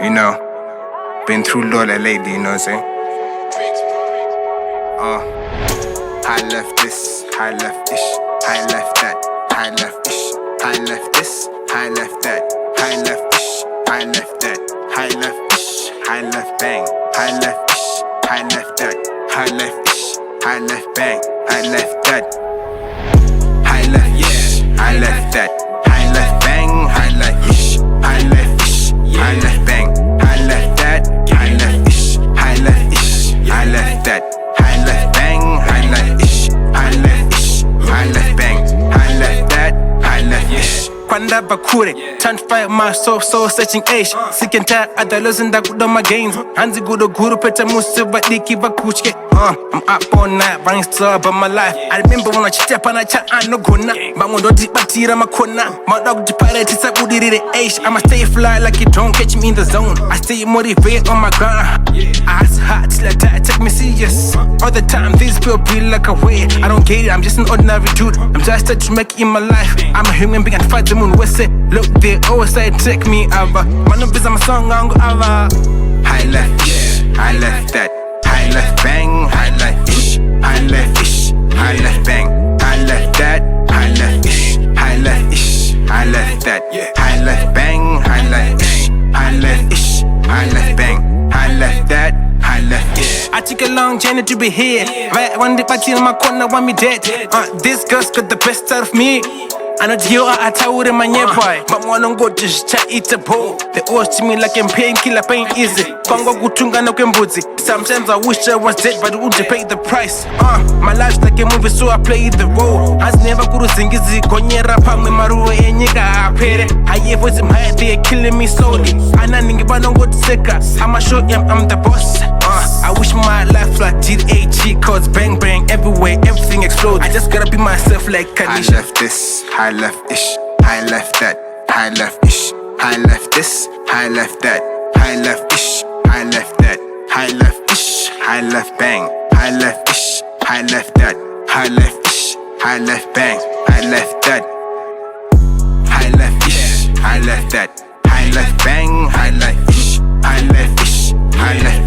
You know, been through a lot lately, you know what I'm saying? High left this, high left ish, high left that, high left ish, high left this, high left that, high left ish, high left that, high left ish, high left bang, high left ish, high left that, high left ish, high left bang, high left that, high left ish, high left that, high left bang, high left ish, high left ish, high left bang, high left that, high left ish, high left ish, high left that, high left bang, high left ish, high left ish, high left bang, high left that, high left ish. Kwanda bakure, trying to fight my soul searching age. Sick and tired, I losing that good on my gains. Hands good guru peta musu but diki bakuchke. I'm up all night, running still about my life. I remember when I checked up and I chat I no gonna. But when do deep batira makona. My dog the pirate is up with the age. I'ma stay fly like you don't catch me in the zone. I stay motivated on my grind. Eyes hot till I die, take me serious. All the time these people be like a way. I don't get it, I'm just an ordinary dude. I'm just trying to make it in my life. I'm a human being and fight the moon. What's it? Look, they always say take me over. Man, no business, I'm a song, I'm go over. High left ish, high left that, high left bang, high left ish, high left ish, high left bang, high left that, high left ish, high left ish, high left that, high left bang, high left ish, high left ish, high left bang, high left that, high left ish. I took a long journey to be here. Right one day, party in my corner, want me dead. This girl's got the best out of me. I know you are a tower in my nearby. But one on go just chat eat a bowl. They always to me like I'm painkiller, pain easy. Congo gutunga no kembuzi. Sometimes I wish I was dead, but would you pay the price? My life's like a movie, so I play the role. Has never guru zingizi, konyera pami maruwe enyiga apere. I was in my they killing me slowly. Ananingi banongo tseka. I'ma show him I'm the boss. I wish my life like GH cause bang bang everywhere, everything explodes. I just gotta be myself like Kanisha. High left this, high left ish, high left that, high left ish, high left this, high left that, high left ish, high left that, high left ish, high left bang, high left ish, high left that, high left ish, high left bang, high left that, high left ish, high left that, high left bang, high left ish, high left ish, high left